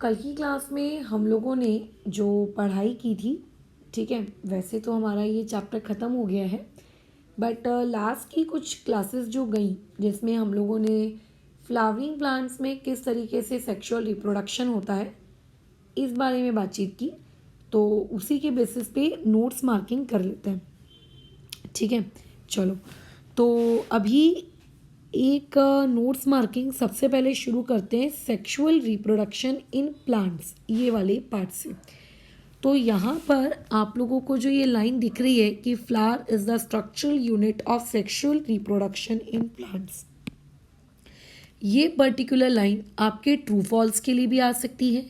कल की क्लास में हम लोगों ने जो पढ़ाई की थी, ठीक है, वैसे तो हमारा ये चैप्टर ख़त्म हो गया है, बट लास्ट की कुछ क्लासेस जो गई जिसमें हम लोगों ने फ्लावरिंग प्लांट्स में किस तरीके से सेक्सुअल रिप्रोडक्शन होता है इस बारे में बातचीत की। तो उसी के बेसिस पे नोट्स मार्किंग कर लेते हैं, ठीक है। चलो, तो अभी एक नोट्स मार्किंग सबसे पहले शुरू करते हैं सेक्सुअल रिप्रोडक्शन इन प्लांट्स, ये वाले पार्ट से। तो यहाँ पर आप लोगों को जो ये लाइन दिख रही है कि flower is the structural unit of sexual reproduction in plants, ये पर्टिकुलर लाइन आपके ट्रू फॉल्स के लिए भी आ सकती है,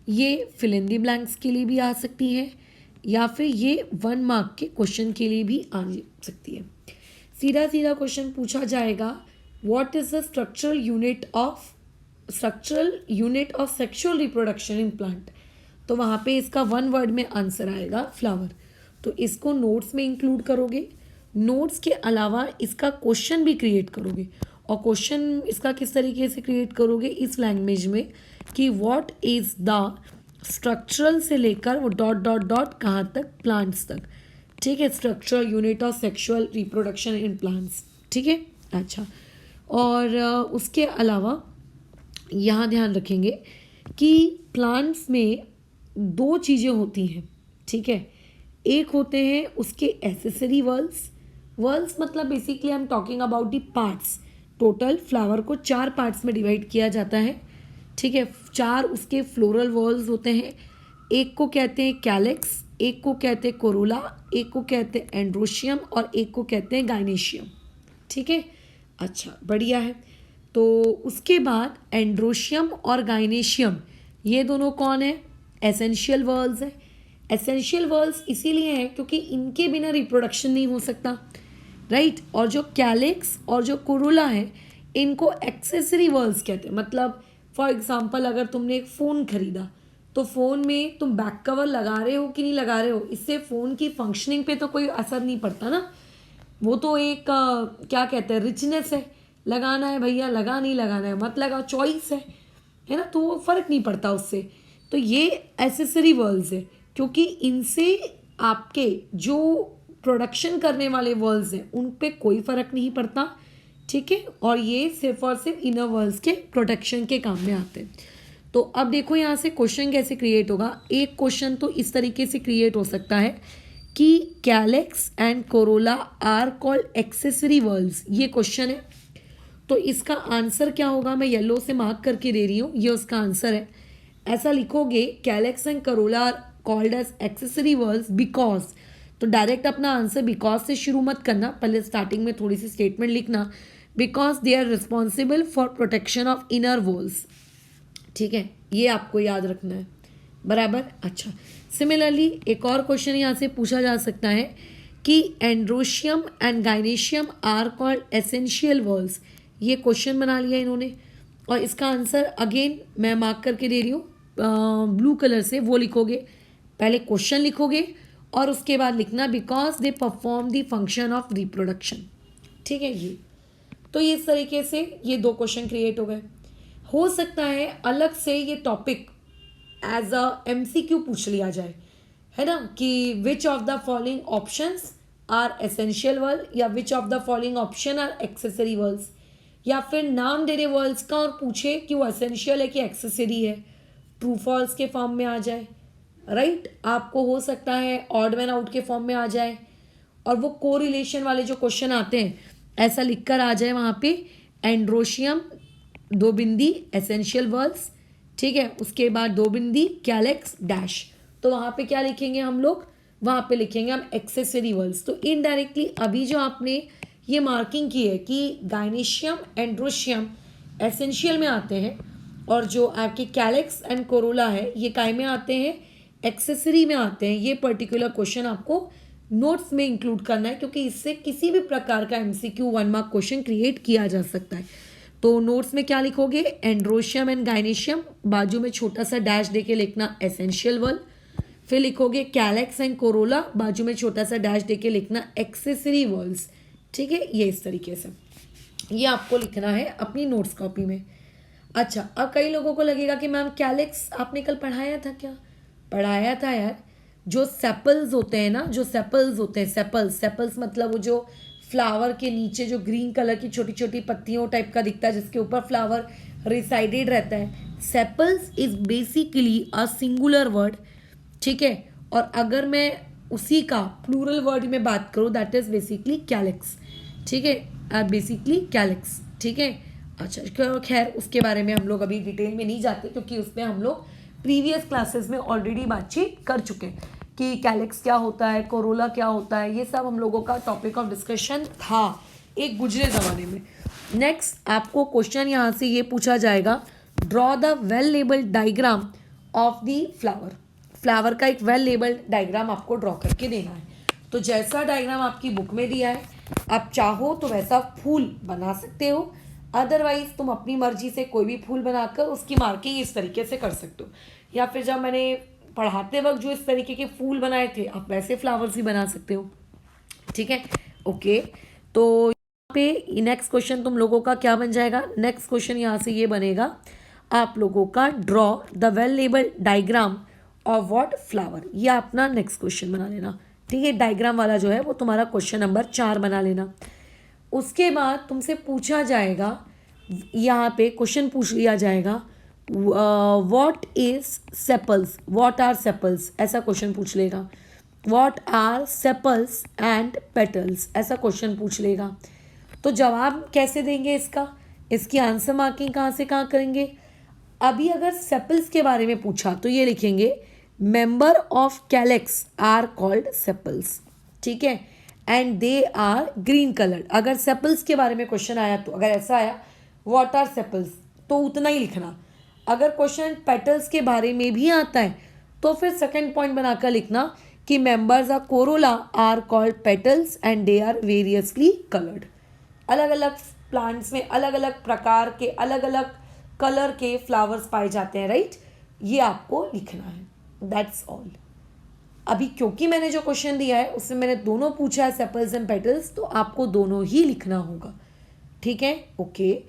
ये फिल इन द ब्लैंक्स के लिए भी आ सकती है, या फिर ये 1 मार्क के क्वेश्चन के लिए भी आ सकती है। सीधा सीधा क्वेश्चन पूछा जाएगा, what is the structural unit of sexual reproduction in plant, तो वहाँ पे इसका 1 वर्ड में आंसर आएगा फ्लावर। तो इसको नोट्स में इंक्लूड करोगे, नोट्स के अलावा इसका क्वेश्चन भी क्रिएट करोगे। और क्वेश्चन इसका किस तरीके से क्रिएट करोगे, इस लैंग्वेज में कि व्हाट इज द स्ट्रक्चरल से लेकर वो डॉट डॉट डॉट कहाँ तक, प्लांट्स तक, ठीक है। Structural unit of sexual reproduction in plants, ठीक है। अच्छा, और उसके अलावा यहाँ ध्यान रखेंगे कि प्लांट्स में 2 चीज़ें होती हैं, ठीक है। एक होते हैं उसके एसेसरी वर्ल्स मतलब basically I am talking about the parts. Total flower को 4 पार्ट्स में डिवाइड किया जाता है, ठीक है। 4 उसके फ्लोरल वॉल्स होते हैं। एक को कहते हैं कैलेक्स, एक को कहते हैं कोरोला, एक को कहते हैं एंड्रोशियम और एक को कहते हैं गाइनेशियम, ठीक है। अच्छा, बढ़िया है। तो उसके बाद एंड्रोशियम और गाइनेशियम, ये दोनों कौन है, एसेंशियल वर्ल्स है। एसेंशियल वर्ल्स इसीलिए है क्योंकि इनके बिना रिप्रोडक्शन नहीं हो सकता, राइट। और जो कैलेक्स और जो कोरोला है इनको एक्सेसरी वर्ल्स कहते हैं। मतलब फॉर एग्जांपल अगर तुमने एक फ़ोन खरीदा तो फ़ोन में तुम बैक कवर लगा रहे हो कि नहीं लगा रहे हो, इससे फ़ोन की फंक्शनिंग पे तो कोई असर नहीं पड़ता ना। वो तो एक क्या कहते हैं, रिचनेस है, लगाना है भैया लगा, नहीं लगाना है मत लगा, चॉइस है ना, तो वो फ़र्क नहीं पड़ता उससे। तो ये एसेसरी वर्ल्स है क्योंकि इनसे आपके जो प्रोडक्शन करने वाले वर्ल्स हैं उन पे कोई फ़र्क नहीं पड़ता, ठीक है। और ये सिर्फ और सिर्फ इनर वर्ल्स के प्रोटेक्शन के काम में आते हैं। तो अब देखो यहाँ से क्वेश्चन कैसे क्रिएट होगा। एक क्वेश्चन तो इस तरीके से क्रिएट हो सकता है कि calyx and corolla are called accessory whorls, ये क्वेश्चन है। तो इसका आंसर क्या होगा, मैं येलो से मार्क करके दे रही हूँ, ये उसका आंसर है। ऐसा लिखोगे, calyx and corolla are called as accessory whorls because, तो डायरेक्ट अपना आंसर बिकॉज से शुरू मत करना, पहले स्टार्टिंग में थोड़ी सी स्टेटमेंट लिखना, because they are responsible for protection of inner walls, ठीक है। ये आपको याद रखना है, बराबर। अच्छा, सिमिलरली एक और क्वेश्चन यहाँ से पूछा जा सकता है कि androecium and gynoecium are called essential whorls, ये क्वेश्चन बना लिया इन्होंने। और इसका आंसर अगेन मैं मार्क करके दे रही हूँ ब्लू कलर से, वो लिखोगे, पहले क्वेश्चन लिखोगे और उसके बाद लिखना because they perform the function of reproduction, ठीक है। ये तो इस तरीके से ये 2 क्वेश्चन क्रिएट हो गए। हो सकता है अलग से ये टॉपिक एज अ MCQ पूछ लिया जाए, है ना, कि which of the following options are essential whorl या which of the following option are accessory whorls, या फिर नाम दे दे वर्ल्ड्स का और पूछे कि वो एसेंशियल है कि एक्सेसरी है, ट्रू फॉल्स के फॉर्म में आ जाए, राइट। आपको हो सकता है ऑड मैन आउट के फॉर्म में आ जाए, और वो कोरिलेशन वाले जो क्वेश्चन आते हैं ऐसा लिखकर आ जाए वहाँ पे एंड्रोशियम 2 बिंदी एसेंशियल वर्ल्स, ठीक है। उसके बाद 2 बिंदी कैलेक्स डैश, तो वहाँ पे क्या लिखेंगे हम लोग, वहाँ पे लिखेंगे हम एक्सेसरी वर्ल्स। तो इनडायरेक्टली अभी जो आपने ये मार्किंग की है कि गाइनेशियम एंड्रोशियम एसेंशियल में आते हैं और जो आपके कैलेक्स एंड कोरोला है ये काय में आते हैं, एक्सेसरी में आते हैं, ये पर्टिकुलर क्वेश्चन आपको नोट्स में इंक्लूड करना है क्योंकि इससे किसी भी प्रकार का MCQ 1 मार्क क्वेश्चन क्रिएट किया जा सकता है। तो नोट्स में क्या लिखोगे, एंड्रोशियम एंड गाइनेशियम, बाजू में छोटा सा डैश देके लिखना एसेंशियल वर्ल्ड, फिर लिखोगे कैलेक्स एंड कोरोला, बाजू में छोटा सा डैश देके लिखना एक्सेसरी वर्ल्ड्स, ठीक है। ये इस तरीके से ये आपको लिखना है अपनी नोट्स कॉपी में। अच्छा, अब कई लोगों को लगेगा कि मैम कैलिक्स आपने कल पढ़ाया था क्या? पढ़ाया था यार। जो सेपल्स होते हैं ना, जो सेपल्स होते हैं, सेपल्स, सेपल्स मतलब वो जो फ्लावर के नीचे जो ग्रीन कलर की छोटी छोटी पत्तियों टाइप का दिखता है जिसके ऊपर फ्लावर रिसाइडेड रहता है, sepals is basically a singular word. ठीक है, और अगर मैं उसी का प्लूरल वर्ड में बात करूँ दैट इज बेसिकली कैलिक्स। ठीक है, बेसिकली कैलिक्स। ठीक है, अच्छा खैर उसके बारे में हम लोग अभी डिटेल में नहीं जाते क्योंकि उसमें हम लोग प्रीवियस क्लासेस में ऑलरेडी बातचीत कर चुके हैं कि कैलिक्स क्या होता है, कोरोला क्या होता है, ये सब हम लोगों का टॉपिक ऑफ डिस्कशन था एक गुजरे ज़माने में। नेक्स्ट आपको क्वेश्चन यहाँ से ये पूछा जाएगा, draw the well labelled diagram of the flower. Flower का एक वेल लेबल्ड डायग्राम आपको ड्रॉ करके देना है। तो जैसा डायग्राम आपकी बुक में दिया है, आप चाहो तो वैसा फूल बना सकते हो, अदरवाइज तुम अपनी मर्जी से कोई भी फूल बनाकर उसकी मार्किंग इस तरीके से कर सकते हो, या फिर जब मैंने पढ़ाते वक्त जो इस तरीके के फूल बनाए थे आप वैसे फ्लावर्स भी बना सकते हो। ठीक है, ओके। तो यहाँ पे नेक्स्ट क्वेश्चन तुम लोगों का क्या बन जाएगा? नेक्स्ट क्वेश्चन यहाँ से ये बनेगा आप लोगों का, draw the well labelled diagram of what flower. ये अपना नेक्स्ट क्वेश्चन बना लेना। ठीक है, डायग्राम वाला जो है वो तुम्हारा क्वेश्चन नंबर 4 बना लेना। उसके बाद तुमसे पूछा जाएगा, यहाँ पे क्वेश्चन पूछ लिया जाएगा, what is sepals, what are sepals, ऐसा क्वेश्चन पूछ लेगा। What are sepals and petals, ऐसा क्वेश्चन पूछ लेगा। तो जवाब कैसे देंगे इसका, इसकी आंसर मार्किंग कहाँ से कहाँ करेंगे? अभी अगर सेपल्स के बारे में पूछा तो ये लिखेंगे, member of calyx are called sepals. ठीक है, and they are green coloured. अगर सेपल्स के बारे में क्वेश्चन आया तो अगर ऐसा आया व्हाट आर सेपल्स तो उतना ही लिखना। अगर क्वेश्चन पेटल्स के बारे में भी आता है तो फिर सेकंड पॉइंट बनाकर लिखना कि members of corolla are called petals and they are variously coloured. अलग अलग प्लांट्स में अलग अलग प्रकार के अलग अलग कलर के फ्लावर्स पाए जाते हैं, राइट? ये आपको लिखना है, दैट्स ऑल। अभी क्योंकि मैंने जो क्वेश्चन दिया है उसमें मैंने दोनों पूछा है, सेपल्स एंड पेटल्स, तो आपको दोनों ही लिखना होगा। ठीक है, ओके।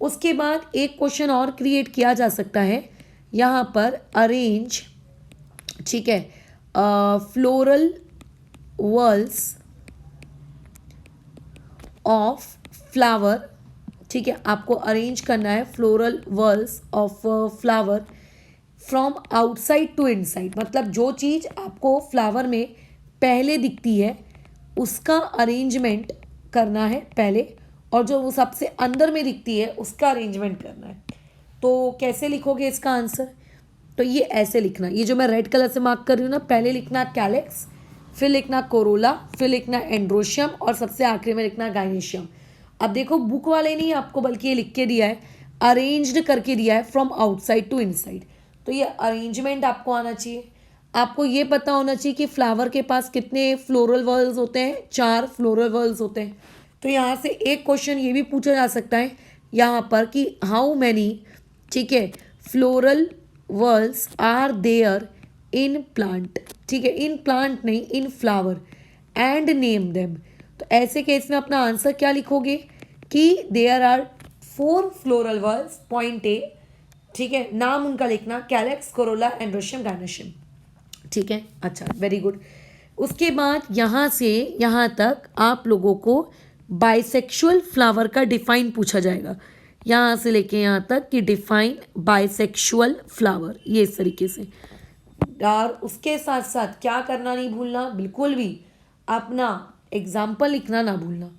उसके बाद एक क्वेश्चन और क्रिएट किया जा सकता है यहाँ पर, अरेंज, ठीक है, फ्लोरल वर्ल्स ऑफ फ्लावर। ठीक है, आपको अरेंज करना है floral whorls of flower from outside to inside. मतलब जो चीज़ आपको फ्लावर में पहले दिखती है उसका अरेंजमेंट करना है पहले, और जो वो सबसे अंदर में दिखती है उसका अरेंजमेंट करना है। तो कैसे लिखोगे इसका आंसर? तो ये ऐसे लिखना, ये जो मैं रेड कलर से मार्क कर रही हूँ ना, पहले लिखना कैलेक्स, फिर लिखना कोरोला, फिर लिखना एंड्रोशियम, और सबसे आखिरी में लिखना गाइनेशियम। अब देखो बुक वाले नहीं आपको बल्कि ये लिख के दिया है, अरेंज्ड करके दिया है फ्रॉम आउटसाइड टू इनसाइड। तो ये अरेंजमेंट आपको आना चाहिए। आपको ये पता होना चाहिए कि फ्लावर के पास कितने फ्लोरल वर्ल्स होते हैं, 4 फ्लोरल वर्ल्स होते हैं। तो यहाँ से एक क्वेश्चन ये भी पूछा जा सकता है यहाँ पर कि हाउ मैनी, ठीक है, floral whorls are there in plant. ठीक है, इन प्लांट नहीं, in flower, and name them. तो ऐसे केस में अपना आंसर क्या लिखोगे कि there are 4 floral whorls, point A. ठीक है, नाम उनका लिखना, कैलेक्स, कोरोला, एंड्रोशियम, गाइनेशियम। ठीक है, अच्छा, वेरी गुड। उसके बाद यहाँ से यहाँ तक आप लोगों को बाइसेक्सुअल फ्लावर का डिफाइन पूछा जाएगा, यहाँ से लेके यहाँ तक कि डिफाइन बाइसेक्सुअल फ्लावर, ये इस तरीके से। और उसके साथ साथ क्या करना नहीं भूलना, बिल्कुल भी अपना एग्जाम्पल लिखना ना भूलना।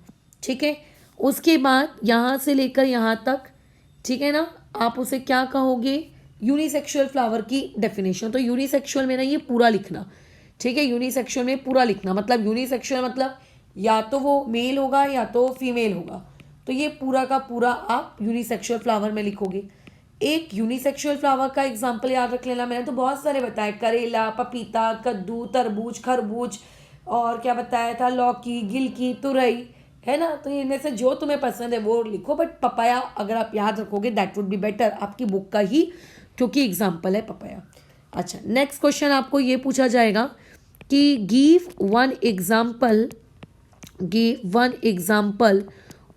ठीक है, उसके बाद यहाँ से लेकर यहाँ तक, ठीक है ना, आप उसे क्या कहोगे, यूनिसेक्सुअल फ्लावर की डेफिनेशन। तो यूनिसेक्सुअल में ना ये पूरा लिखना। ठीक है, यूनिसेक्सुअल में पूरा लिखना, मतलब यूनिसेक्सुअल मतलब या तो वो मेल होगा या तो फीमेल होगा। तो ये पूरा का पूरा आप यूनिसेक्सुअल फ्लावर में लिखोगे। एक यूनिसेक्सुअल फ्लावर का एग्जाम्पल याद रख लेना, मैंने तो बहुत सारे बताए, करेला, पपीता, कद्दू, तरबूज, खरबूज, और क्या बताया था, लौकी, गिलकी, तुरई, है ना। तो इनमें से जो तुम्हें पसंद है वो लिखो, बट पपाया अगर आप याद रखोगे दैट वुड बी बेटर, आपकी बुक का ही, क्योंकि एग्जाम्पल है पपाया। अच्छा, नेक्स्ट क्वेश्चन आपको ये पूछा जाएगा कि give one example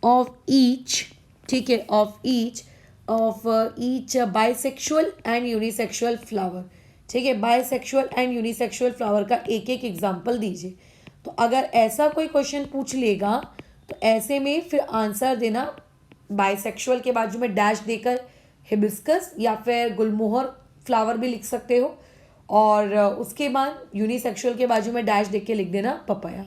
of each, ठीक है, of each of each bisexual and unisexual flower. ठीक है, बाइसेक्सुअल एंड यूनिसेक्सुअल फ्लावर का एक एक एग्जाम्पल दीजिए। तो अगर ऐसा कोई क्वेश्चन पूछ लेगा तो ऐसे में फिर आंसर देना बाइसेक्सुअल के बाजू में डैश देकर हिबिस्कस या फिर गुलमोहर फ्लावर भी लिख सकते हो, और उसके बाद यूनिसेक्सुअल के बाजू में डैश देख के लिख देना पपाया।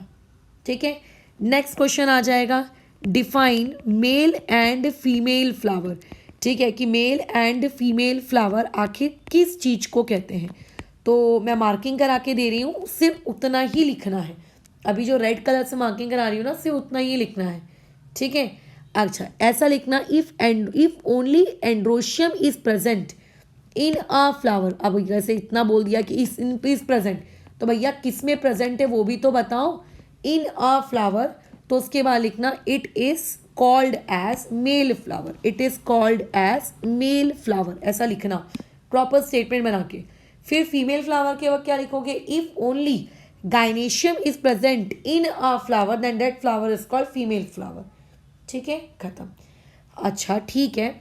ठीक है, नेक्स्ट क्वेश्चन आ जाएगा define male and female flower. ठीक है, कि मेल एंड फीमेल फ्लावर आखिर किस चीज़ को कहते हैं। तो मैं मार्किंग करा के दे रही हूँ, सिर्फ उतना ही लिखना है। अभी जो रेड कलर से मार्किंग करा रही हूँ ना, सिर्फ उतना ही लिखना है। ठीक है, अच्छा ऐसा लिखना if only androecium is present in a flower. अब जैसे इतना बोल दिया कि इज प्रेजेंट, तो भैया किस में प्रेजेंट है वो भी तो बताओ। इन अ फ्लावर, तो उसके बाद लिखना it is called as male flower. It is called as male flower, ऐसा लिखना प्रॉपर स्टेटमेंट बना के। फिर फीमेल फ्लावर के वक्त क्या लिखोगे, if only gynoecium is present in a flower then that flower is called female flower. ठीक है, खत्म। अच्छा ठीक है,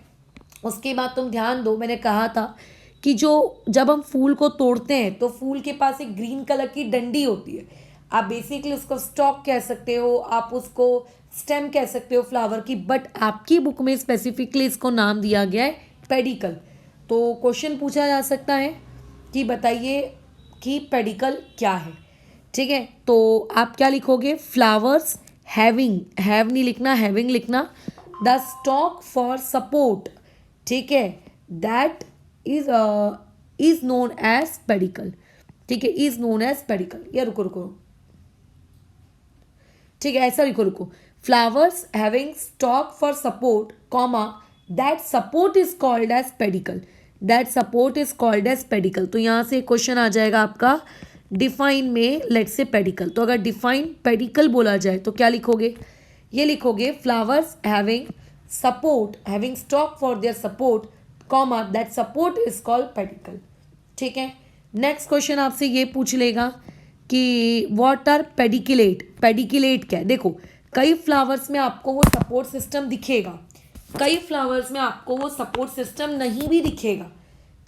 उसके बाद तुम ध्यान दो, मैंने कहा था कि जब हम फूल को तोड़ते हैं तो फूल के पास एक ग्रीन कलर की डंडी होती है। आप बेसिकली उसको स्टॉक कह सकते हो, आप उसको स्टेम कह सकते हो फ्लावर की, बट आपकी बुक में स्पेसिफिकली इसको नाम दिया गया है पेडिकल। तो क्वेश्चन पूछा जा सकता है कि बताइए कि पेडिकल क्या है। ठीक है, तो आप क्या लिखोगे, फ्लावर्स हैविंग, हैव नहीं लिखना, हैविंग लिखना, द स्टॉक फॉर सपोर्ट। ठीक है, that is known as pedicel. ठीक है, इज नोन एज पेडिकल। या रुको रुको, ठीक है ऐसा रुको, flowers having stalk for support comma that support is called as pedicel. That support is called as pedicel. तो यहाँ से क्वेश्चन आ जाएगा आपका डिफाइन में लेट्स से पेडिकल। तो अगर डिफाइन पेडिकल बोला जाए तो क्या लिखोगे, ये लिखोगे flowers having support, having stalk for their support comma that support is called pedicle. ठीक है, नेक्स्ट क्वेश्चन आपसे ये पूछ लेगा कि व्हाट आर पेडिकुलेट। पेडिकुलेट क्या है, देखो कई फ्लावर्स में आपको वो सपोर्ट सिस्टम दिखेगा, कई फ्लावर्स में आपको वो सपोर्ट सिस्टम नहीं भी दिखेगा।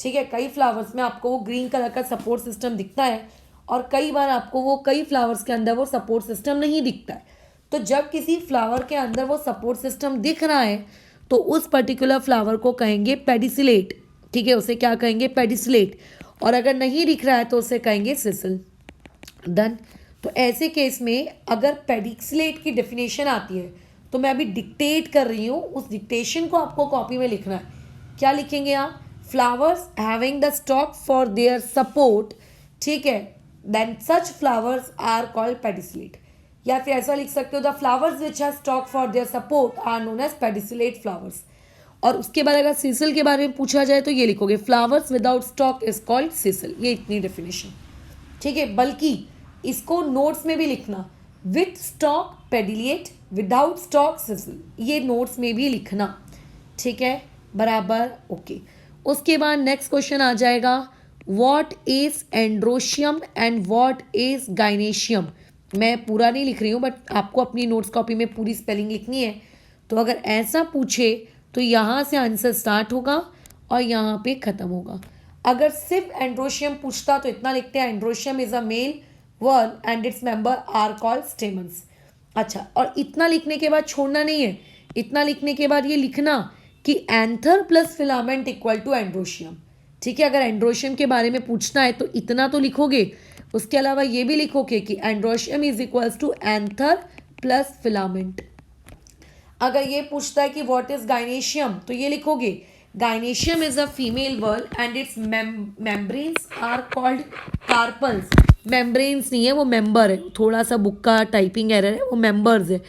ठीक है, कई फ्लावर्स में आपको वो ग्रीन कलर का सपोर्ट सिस्टम दिखता है और कई बार आपको वो कई फ्लावर्स के अंदर वो सपोर्ट सिस्टम नहीं दिखता है। तो जब किसी फ्लावर के अंदर वो सपोर्ट सिस्टम दिख रहा है तो उस पर्टिकुलर फ्लावर को कहेंगे पेडिसिलेट। ठीक है, उसे क्या कहेंगे, पेडिसिलेट। और अगर नहीं दिख रहा है तो उसे कहेंगे सिसल। डन। तो ऐसे केस में अगर पेडिसिलेट की डेफिनेशन आती है तो मैं अभी डिक्टेट कर रही हूँ, उस डिक्टेशन को आपको कॉपी में लिखना है। क्या लिखेंगे आप, flowers having the stalk for their support. ठीक है, then such flowers are called pedicellate. या फिर ऐसा लिख सकते हो, the flowers which have stalk for their support are known as pedicellate flowers. और उसके बाद अगर सिसल के बारे में पूछा जाए तो ये लिखोगे, flowers without stock is called Sical. ये इतनी डेफिनेशन। ठीक है, बल्कि इसको नोट्स में भी लिखना, with stalk pedicellate, without stalk sessile, ये नोट्स में भी लिखना। ठीक है, बराबर, ओके। उसके बाद नेक्स्ट क्वेश्चन आ जाएगा, what is androecium and what is gynoecium. मैं पूरा नहीं लिख रही हूँ बट आपको अपनी नोट्स कॉपी में पूरी स्पेलिंग लिखनी है। तो अगर ऐसा पूछे तो यहाँ से आंसर स्टार्ट होगा और यहाँ पे ख़त्म होगा। अगर सिर्फ एंड्रोशियम पूछता तो इतना लिखते हैं, androecium is a male whorl and its member are called stamens. अच्छा, और इतना लिखने के बाद छोड़ना नहीं है, इतना लिखने के बाद ये लिखना कि anther plus filament equal to androecium. ठीक है, अगर एंड्रोशियम के बारे में पूछना है तो इतना तो लिखोगे, उसके अलावा ये भी लिखोगे कि androecium is equals to anther plus filament. अगर ये पूछता है कि व्हाट इज गाइनेशियम तो ये लिखोगे, gynoecium is a female whorl and its membranes are called carpels. Membranes नहीं है, वो मेंबर है, थोड़ा सा बुक का टाइपिंग एरर है, वो मेंबर्स है।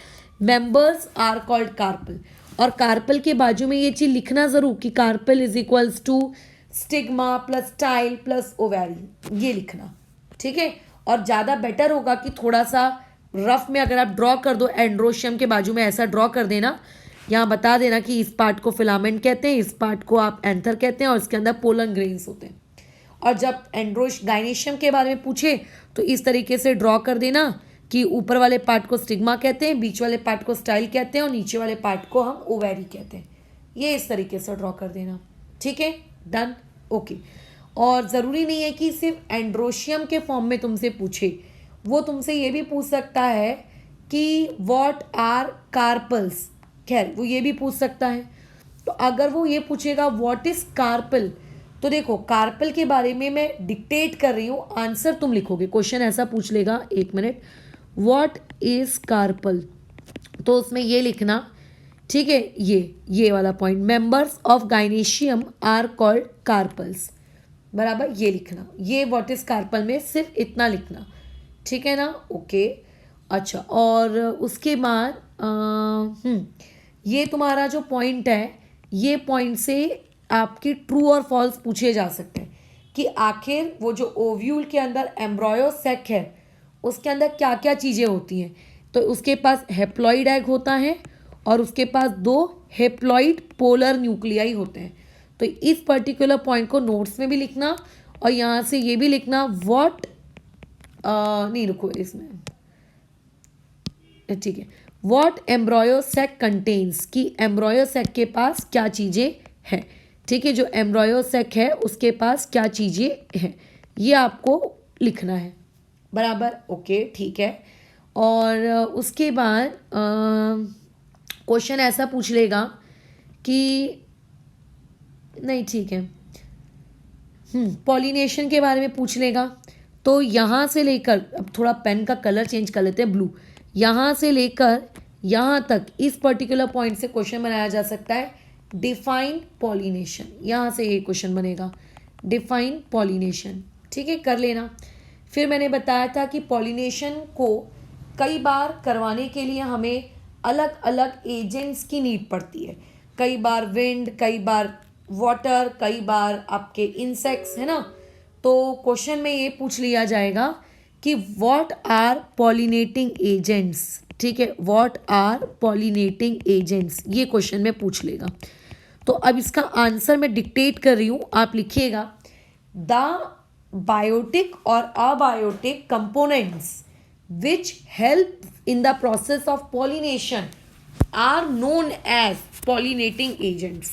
Members are called carpel. और कार्पल के बाजू में ये चीज़ लिखना ज़रूर कि carpel is equals to stigma plus style plus ovary, ये लिखना। ठीक है, और ज़्यादा बेटर होगा कि थोड़ा सा रफ में अगर आप ड्रॉ कर दो, एंड्रोशियम के बाजू में ऐसा ड्रॉ कर देना, यहाँ बता देना कि इस पार्ट को फिलामेंट कहते हैं, इस पार्ट को आप एंथर कहते हैं और इसके अंदर पोलन ग्रेन्स होते हैं। और जब गाइनेशियम के बारे में पूछे तो इस तरीके से ड्रॉ कर देना कि ऊपर वाले पार्ट को स्टिग्मा कहते हैं, बीच वाले पार्ट को स्टाइल कहते हैं और नीचे वाले पार्ट को हम ओवैरी कहते हैं। ये इस तरीके से ड्रॉ कर देना, ठीक है, डन, ओके। और ज़रूरी नहीं है कि सिर्फ एंड्रोशियम के फॉर्म में तुमसे पूछे, वो तुमसे ये भी पूछ सकता है कि व्हाट आर कार्पल्स, खैर वो ये भी पूछ सकता है। तो अगर वो ये पूछेगा व्हाट इज कार्पल, तो देखो कार्पल के बारे में मैं डिक्टेट कर रही हूँ, आंसर तुम लिखोगे। क्वेश्चन ऐसा पूछ लेगा, एक मिनट, व्हाट इज कार्पल, तो उसमें ये लिखना, ठीक है, ये वाला point, members of gynoecium are called carpels, बराबर, ये लिखना, ये व्हाट इज कार्पल में सिर्फ इतना लिखना, ठीक है ना, ओके। अच्छा, और उसके बाद ये तुम्हारा जो पॉइंट है, ये पॉइंट से आपकी ट्रू और फॉल्स पूछे जा सकते हैं कि आखिर वो जो ओव्यूल के अंदर एम्ब्रॉयो सेक है उसके अंदर क्या क्या चीज़ें होती हैं। तो उसके पास हेप्लॉइड एग होता है और उसके पास 2 हेप्लॉइड पोलर न्यूक्लियाई होते हैं। तो इस पर्टिकुलर पॉइंट को नोट्स में भी लिखना और यहाँ से ये भी लिखना व्हाट, नहीं रुको इसमें, ठीक है, व्हाट एम्ब्रॉयो सेक कंटेन्स, कि एम्ब्रॉयो सेक के पास क्या चीज़ें हैं, ठीक है, जो एम्ब्रॉयो सेक है उसके पास क्या चीज़ें हैं, ये आपको लिखना है, बराबर, ओके, ठीक है। और उसके बाद क्वेश्चन ऐसा पूछ लेगा कि, नहीं ठीक है, पॉलिनेशन के बारे में पूछ लेगा। तो यहाँ से लेकर, अब थोड़ा पेन का कलर चेंज कर लेते हैं, ब्लू, यहाँ से लेकर यहाँ तक इस पर्टिकुलर पॉइंट से क्वेश्चन बनाया जा सकता है, डिफाइन पॉलिनेशन, यहाँ से ये क्वेश्चन बनेगा, डिफाइन पॉलिनेशन, ठीक है, कर लेना। फिर मैंने बताया था कि पॉलिनेशन को कई बार करवाने के लिए हमें अलग अलग एजेंट्स की नीड पड़ती है, कई बार विंड, कई बार वाटर, कई बार आपके इंसेक्ट्स, है ना। तो क्वेश्चन में ये पूछ लिया जाएगा कि व्हाट आर पॉलिनेटिंग एजेंट्स, ठीक है, व्हाट आर पॉलिनेटिंग एजेंट्स, ये क्वेश्चन में पूछ लेगा। तो अब इसका आंसर मैं डिक्टेट कर रही हूँ, आप लिखिएगा, द बायोटिक और abiotic components which help in the process of pollination are known as pollinating agents,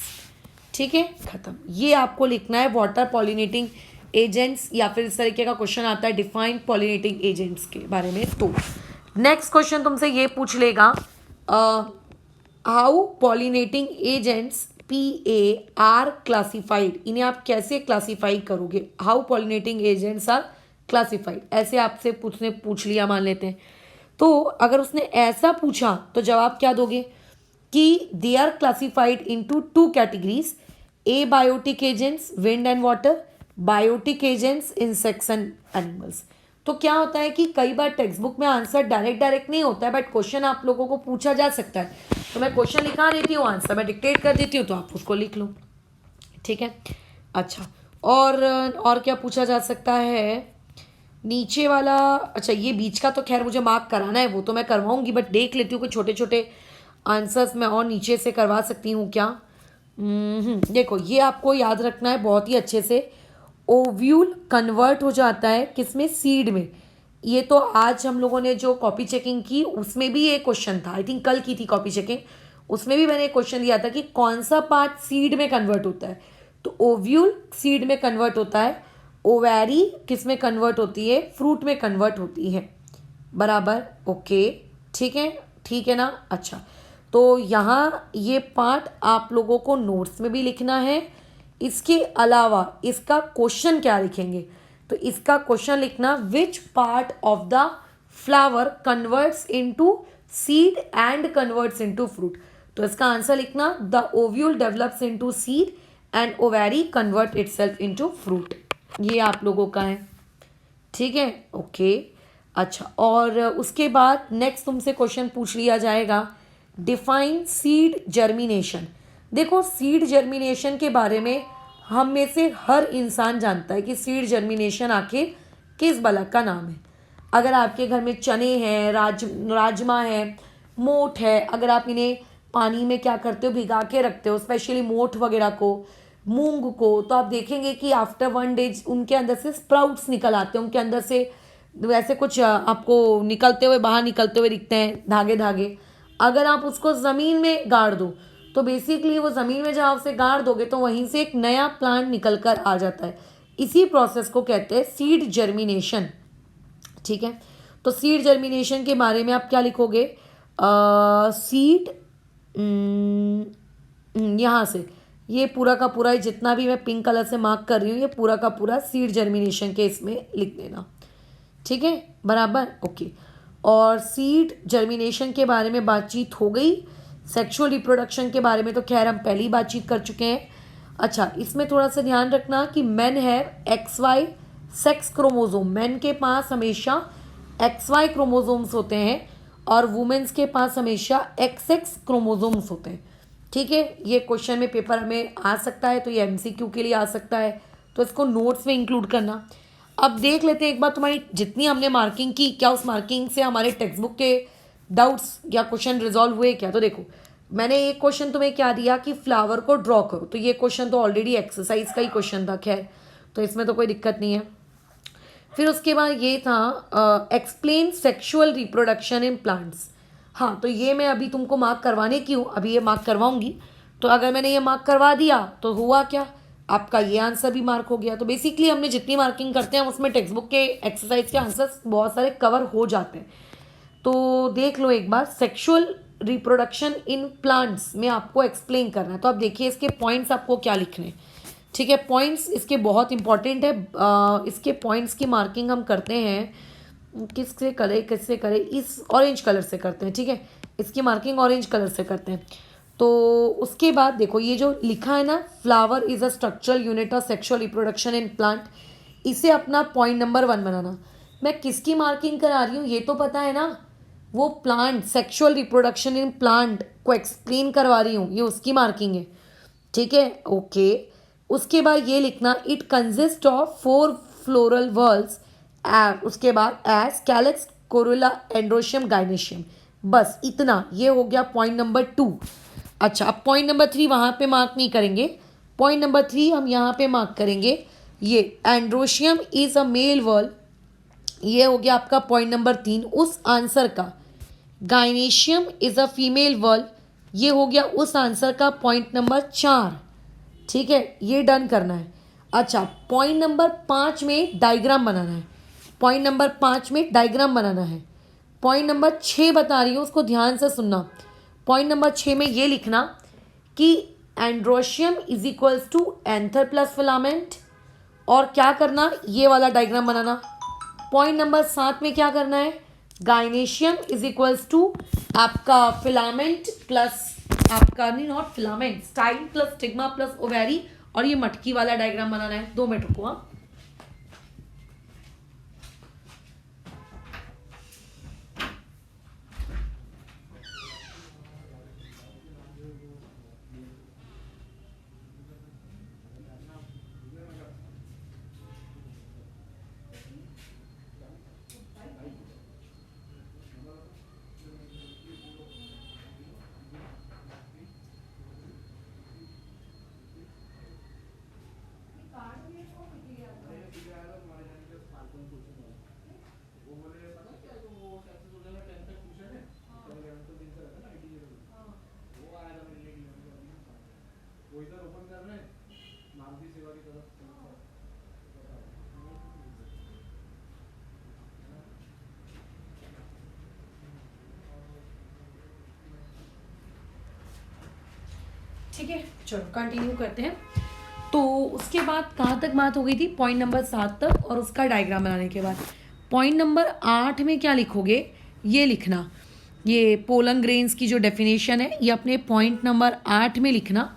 ठीक है, खत्म। ये आपको लिखना है, वाटर पॉलिनेटिंग एजेंट्स, या फिर इस तरीके का क्वेश्चन आता है डिफाइन पॉलिनेटिंग एजेंट्स के बारे में। तो नेक्स्ट क्वेश्चन तुमसे ये पूछ लेगा, how pollinating agents PA are classified, इन्हें आप कैसे क्लासीफाई करोगे, how pollinating agents are classified, ऐसे आपसे पूछ लिया मान लेते हैं। तो अगर उसने ऐसा पूछा तो जवाब क्या दोगे कि they are classified into 2 categories, abiotic agents wind and water, biotic agents insects and animals. तो क्या होता है कि कई बार टेक्स्ट बुक में आंसर डायरेक्ट नहीं होता है, बट क्वेश्चन आप लोगों को पूछा जा सकता है। तो मैं क्वेश्चन लिखा देती हूँ, आंसर मैं डिक्टेट कर देती हूँ, तो आप उसको लिख लो, ठीक है। अच्छा, और क्या पूछा जा सकता है, नीचे वाला, अच्छा ये बीच का तो खैर मुझे मार्क कराना है, वो तो मैं करवाऊंगी, बट देख लेती हूँ कि छोटे छोटे आंसर्स मैं और नीचे से करवा सकती हूँ क्या। देखो ये आपको याद रखना है बहुत ही अच्छे से, ओव्यूल कन्वर्ट हो जाता है किसमें, सीड में। ये तो आज हम लोगों ने जो कॉपी चेकिंग की उसमें भी ये क्वेश्चन था, आई थिंक कल की थी कॉपी चेकिंग, उसमें भी मैंने एक क्वेश्चन दिया था कि कौन सा पार्ट सीड में कन्वर्ट होता है। तो ओव्यूल सीड में कन्वर्ट होता है, ओवैरी किस में कन्वर्ट होती है, फ्रूट में कन्वर्ट होती है, बराबर, ओके, ठीक है ना। अच्छा, तो यहाँ ये पार्ट आप लोगों को नोट्स में भी लिखना है। इसके अलावा इसका क्वेश्चन क्या लिखेंगे, तो इसका क्वेश्चन लिखना, which part of the flower converts into seed and converts into fruit. तो इसका आंसर लिखना, the ovule develops into seed and ovary convert itself into fruit. ये आप लोगों का है, ठीक है, ओके। अच्छा, और उसके बाद नेक्स्ट तुमसे क्वेश्चन पूछ लिया जाएगा, डिफाइन सीड जर्मिनेशन। देखो सीड जर्मिनेशन के बारे में हम में से हर इंसान जानता है कि सीड जर्मिनेशन आखिर किस बला का नाम है। अगर आपके घर में चने हैं, राजमा है, मोठ है, अगर आप इन्हें पानी में क्या करते हो, भिगा के रखते हो, स्पेशली मोठ वगैरह को, मूंग को, तो आप देखेंगे कि आफ्टर 1 डे उनके अंदर से स्प्राउट्स निकल आते हैं, उनके अंदर से वैसे कुछ आपको निकलते हुए बाहर निकलते हुए दिखते हैं, धागे धागे। अगर आप उसको ज़मीन में गाड़ दो तो बेसिकली वो ज़मीन में जहाँ उसे गाड़ दोगे तो वहीं से एक नया प्लांट निकल कर आ जाता है। इसी प्रोसेस को कहते हैं सीड जर्मिनेशन। ठीक है, तो सीड जर्मिनेशन के बारे में आप क्या लिखोगे? सीड, यहाँ से ये पूरा का पूरा जितना भी मैं पिंक कलर से मार्क कर रही हूँ, ये पूरा का पूरा सीड जर्मिनेशन के इसमें लिख देना। ठीक है, बराबर, ओके। और सीड जर्मिनेशन के बारे में बातचीत हो गई। सेक्सुअल रिप्रोडक्शन के बारे में तो खैर हम पहले ही बातचीत कर चुके हैं। अच्छा, इसमें थोड़ा सा ध्यान रखना कि मेन है XY सेक्स क्रोमोजोम, मेन के पास हमेशा XY क्रोमोजोम्स होते हैं और वुमेन्स के पास हमेशा XX क्रोमोजोम्स होते हैं। ठीक है, ये क्वेश्चन में पेपर में आ सकता है, तो ये MCQ के लिए आ सकता है, तो इसको नोट्स में इंक्लूड करना। अब देख लेते हैं एक बार तुम्हारी जितनी हमने मार्किंग की, क्या उस मार्किंग से हमारे टेक्स्ट बुक के डाउट्स या क्वेश्चन रिजॉल्व हुए क्या? तो देखो, मैंने एक क्वेश्चन तुम्हें क्या दिया कि फ्लावर को ड्रॉ करो, तो ये क्वेश्चन तो ऑलरेडी एक्सरसाइज का ही क्वेश्चन था, खैर तो इसमें तो कोई दिक्कत नहीं है। फिर उसके बाद ये था explain sexual reproduction in plants. हाँ, तो ये मैं अभी तुमको मार्क करवाने की हूँ, अभी ये मार्क करवाऊंगी। तो अगर मैंने ये मार्क करवा दिया तो हुआ क्या, आपका ये आंसर भी मार्क हो गया। तो बेसिकली हमने जितनी मार्किंग करते हैं उसमें टेक्स्ट बुक के एक्सरसाइज के आंसर्स बहुत सारे कवर हो जाते हैं। तो देख लो एक बार, सेक्सुअल रिप्रोडक्शन इन प्लांट्स में आपको एक्सप्लेन करना है। तो आप देखिए इसके पॉइंट्स आपको क्या लिखने हैं। ठीक है, पॉइंट्स इसके बहुत इंपॉर्टेंट है। इसके पॉइंट्स की मार्किंग हम करते हैं, किससे करें, इस ऑरेंज कलर से करते हैं। ठीक है, इसकी मार्किंग ऑरेंज कलर से करते हैं। तो उसके बाद देखो, ये जो लिखा है ना, flower is a structural unit of sexual reproduction in plant, इसे अपना पॉइंट नंबर 1 बनाना। मैं किसकी मार्किंग करा रही हूँ ये तो पता है ना, वो plant, sexual reproduction in plant को एक्सप्लेन करवा रही हूँ, ये उसकी मार्किंग है। ठीक है, ओके। उसके बाद ये लिखना, it consist of 4 floral whorls, उसके बाद S calyx Corolla androecium gynoecium. बस इतना, ये हो गया पॉइंट नंबर 2। अच्छा, अब पॉइंट नंबर 3 वहाँ पे मार्क नहीं करेंगे, पॉइंट नंबर 3 हम यहाँ पे मार्क करेंगे। ये androecium is a male whorl, ये हो गया आपका पॉइंट नंबर 3 उस आंसर का। Gynoecium is a female whorl, ये हो गया उस आंसर का पॉइंट नंबर 4। ठीक है, ये डन करना है। अच्छा, पॉइंट नंबर 5 में डायग्राम बनाना है, पॉइंट नंबर 5 में डायग्राम बनाना है। पॉइंट नंबर 6 बता रही हूँ, उसको ध्यान से सुनना। पॉइंट नंबर 6 में ये लिखना कि androecium is equals to anther plus filament, और क्या करना, ये वाला डायग्राम बनाना। पॉइंट नंबर 7 में क्या करना है, गाइनेशियम इज इक्वल्स टू आपका फिलामेंट प्लस आपका, नहीं not filament, style plus stigma plus ovary, और ये मटकी वाला डायग्राम बनाना है। 2 मिनट रुको। हाँ, ठीक है, चलो कंटिन्यू करते हैं। तो उसके बाद कहाँ तक बात हो गई थी, पॉइंट नंबर 7 तक, और उसका डायग्राम बनाने के बाद पॉइंट नंबर 8 में क्या लिखोगे, ये लिखना, ये पोलन ग्रेन्स की जो डेफिनेशन है ये अपने पॉइंट नंबर 8 में लिखना।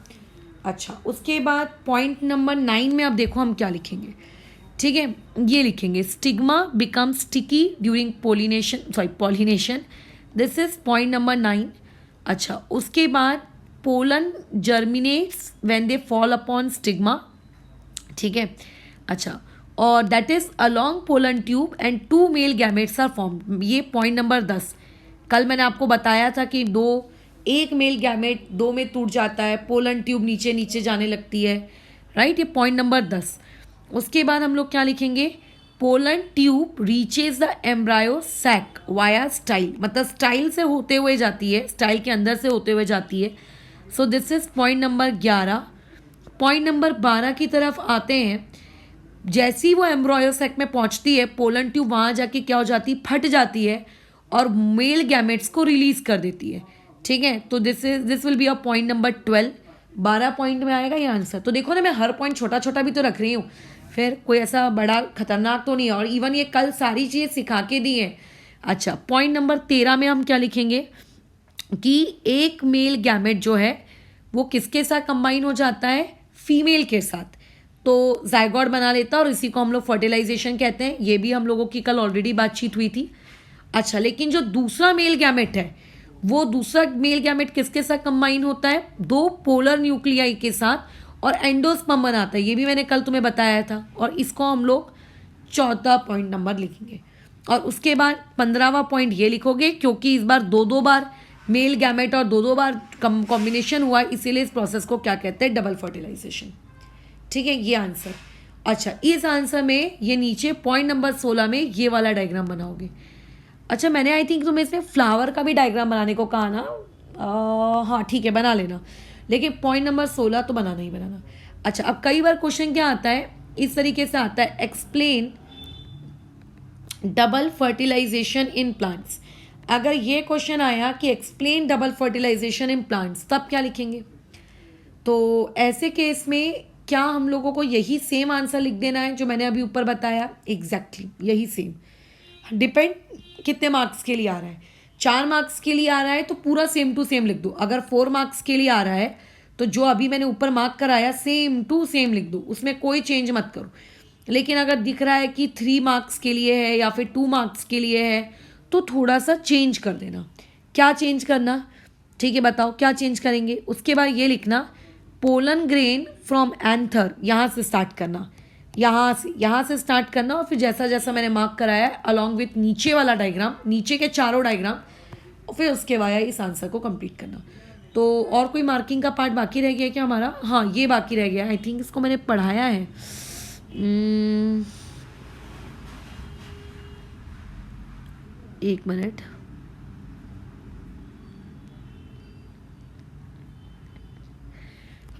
अच्छा, उसके बाद पॉइंट नंबर 9 में अब देखो हम क्या लिखेंगे। ठीक है, ये लिखेंगे, stigma become sticky during pollination, this is point number 9। अच्छा, उसके बाद pollen germinates when they fall upon stigma. ठीक है, अच्छा, और that is along pollen tube and 2 male gametes are form, ये पॉइंट नंबर 10। कल मैंने आपको बताया था कि एक मेल गैमेट 2 में टूट जाता है, पोलन ट्यूब नीचे नीचे जाने लगती है, राइट, ये पॉइंट नंबर 10। उसके बाद हम लोग क्या लिखेंगे, pollen tube reaches the embryo sac via style, मतलब स्टाइल से होते हुए जाती है, स्टाइल के अंदर से होते हुए जाती है, so this is point number 11। Point number 12 की तरफ आते हैं। जैसे ही वो एम्ब्रॉयो सैक में पहुंचती है, पोलन ट्यूब वहाँ जाके क्या हो जाती है, फट जाती है और मेल गैमेट्स को रिलीज कर देती है। ठीक है, तो this will be a point number 12। 12 point में आएगा ये आंसर। तो देखो ना, मैं हर पॉइंट छोटा छोटा भी तो रख रही हूँ, फिर कोई ऐसा बड़ा खतरनाक तो नहीं है। और इवन ये कल सारी चीज़ें सिखा के दी है। अच्छा, पॉइंट नंबर 13 में हम क्या लिखेंगे कि एक मेल गैमेट जो है वो किसके साथ कंबाइन हो जाता है, फीमेल के साथ, तो जायगोट बना लेता है और इसी को हम लोग फर्टिलाइजेशन कहते हैं। ये भी हम लोगों की कल ऑलरेडी बातचीत हुई थी। अच्छा, लेकिन जो दूसरा मेल गैमेट है, वो दूसरा मेल गैमेट किसके साथ कंबाइन होता है, दो पोलर न्यूक्लियाई के साथ, और एंडोस्पर्म बनाता है। ये भी मैंने कल तुम्हें बताया था। और इसको हम लोग चौथा पॉइंट नंबर लिखेंगे। और उसके बाद 15वां पॉइंट ये लिखोगे, क्योंकि इस बार दो बार मेल गैमेट और दो बार कॉम्बिनेशन हुआ, इसीलिए इस प्रोसेस को क्या कहते हैं, डबल फर्टिलाइजेशन। ठीक है, ये आंसर। अच्छा, इस आंसर में ये नीचे पॉइंट नंबर 16 में ये वाला डायग्राम बनाओगे। अच्छा, मैंने आई थिंक तुम्हें इसमें फ्लावर का भी डायग्राम बनाने को कहा ना। हाँ ठीक है, बना लेना, लेकिन पॉइंट नंबर 16 तो बनाना ही बनाना। अच्छा, अब कई बार क्वेश्चन क्या आता है, इस तरीके से आता है, explain double fertilisation in plants. अगर ये क्वेश्चन आया कि explain double fertilisation in plants, तब क्या लिखेंगे? तो ऐसे केस में क्या हम लोगों को यही सेम आंसर लिख देना है जो मैंने अभी ऊपर बताया? एग्जैक्टली यही सेम। डिपेंड कितने मार्क्स के लिए आ रहा है। 4 मार्क्स के लिए आ रहा है तो पूरा सेम टू सेम लिख दो। अगर 4 मार्क्स के लिए आ रहा है तो जो अभी मैंने ऊपर मार्क कराया सेम टू सेम लिख दो, उसमें कोई चेंज मत करो। लेकिन अगर दिख रहा है कि 3 मार्क्स के लिए है या फिर 2 मार्क्स के लिए है तो थोड़ा सा चेंज कर देना। क्या चेंज करना, ठीक है बताओ क्या चेंज करेंगे? उसके बाद ये लिखना, पोलन ग्रेन फ्रॉम एंथर, यहाँ से स्टार्ट करना, यहाँ से स्टार्ट करना, और फिर जैसा जैसा मैंने मार्क कराया है अलॉन्ग विथ नीचे वाला डायग्राम, नीचे के चारों डायग्राम, और फिर उसके बाद इस आंसर को कंप्लीट करना। तो और कोई मार्किंग का पार्ट बाकी रह गया क्या हमारा? हाँ, ये बाकी रह गया। आई थिंक इसको मैंने पढ़ाया है। एक मिनट,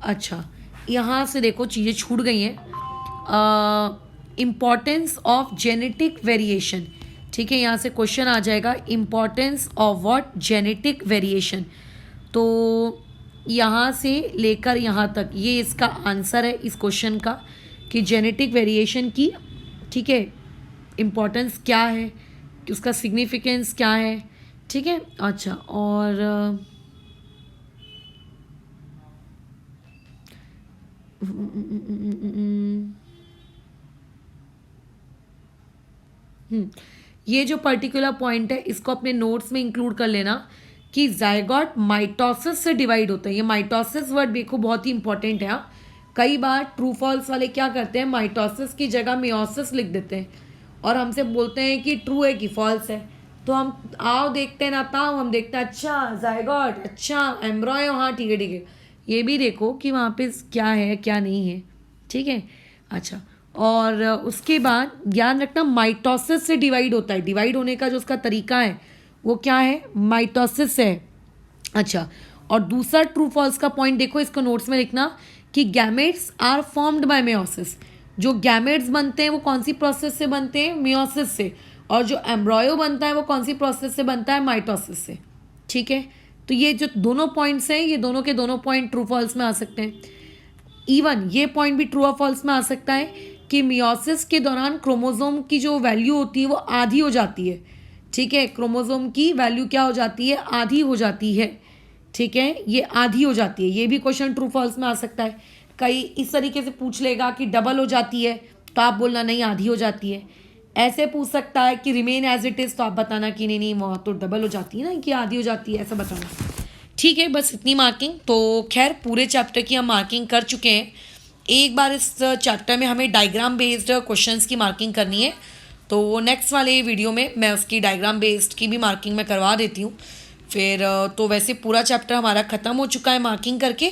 अच्छा यहाँ से देखो चीज़ें छूट गई हैं। इम्पॉर्टेंस ऑफ जेनेटिक वेरिएशन, ठीक है, यहाँ से क्वेश्चन आ जाएगा, importance of what, genetic variation. तो यहाँ से लेकर यहाँ तक ये इसका आंसर है इस क्वेश्चन का, कि जेनेटिक वेरिएशन की, ठीक है, इम्पॉर्टेंस क्या है, कि उसका सिग्निफिकेंस क्या है, ठीक है। अच्छा, और ये जो पर्टिकुलर पॉइंट है इसको अपने नोट्स में इंक्लूड कर लेना कि जायगोट माइटोसिस से डिवाइड होता है। ये माइटोसिस वर्ड देखो बहुत ही इंपॉर्टेंट है। कई बार ट्रू फॉल्स वाले क्या करते हैं, माइटोसिस की जगह मियोसिस लिख देते हैं और हमसे बोलते हैं कि ट्रू है कि फॉल्स है। तो हम आओ देखते हैं ना, ताओ हम देखते हैं, अच्छा जायगोट, अच्छा एम्ब्रॉयो, हाँ ठीक है ठीक है। ये भी देखो कि वहाँ पे क्या है क्या नहीं है, ठीक है। अच्छा, और उसके बाद ध्यान रखना माइटोसिस से डिवाइड होता है। डिवाइड होने का जो उसका तरीका है वो क्या है, माइटोसिस है। अच्छा, और दूसरा ट्रू फॉल्स का पॉइंट देखो, इसको नोट्स में लिखना कि gametes are formed by meiosis. जो गैमेट्स बनते हैं वो कौन सी प्रोसेस से बनते हैं, मेयोसिस से। और जो एम्ब्रॉयो बनता है वो कौन सी प्रोसेस से बनता है, माइटोसिस से, ठीक है। तो ये जो दोनों पॉइंट्स हैं, ये दोनों के दोनों पॉइंट ट्रू फॉल्स में आ सकते हैं। इवन ये पॉइंट भी ट्रू और फॉल्स में आ सकता है कि मियोसिस के दौरान क्रोमोसोम की जो वैल्यू होती है वो आधी हो जाती है, ठीक है। क्रोमोसोम की वैल्यू क्या हो जाती है, आधी हो जाती है, ठीक है, ये आधी हो जाती है। ये भी क्वेश्चन ट्रू फॉल्स में आ सकता है। कई इस तरीके से पूछ लेगा कि डबल हो जाती है, तो आप बोलना नहीं आधी हो जाती है। ऐसे पूछ सकता है कि रिमेन एज इट इज़, तो आप बताना कि नहीं नहीं वहाँ तो डबल हो जाती है ना, कि आधी हो जाती है, ऐसा बताना, ठीक है। बस इतनी मार्किंग। तो खैर पूरे चैप्टर की हम मार्किंग कर चुके हैं। एक बार इस चैप्टर में हमें डायग्राम बेस्ड क्वेश्चंस की मार्किंग करनी है, तो नेक्स्ट वाले वीडियो में मैं उसकी डायग्राम बेस्ड की भी मार्किंग मैं करवा देती हूँ। फिर तो वैसे पूरा चैप्टर हमारा ख़त्म हो चुका है मार्किंग करके।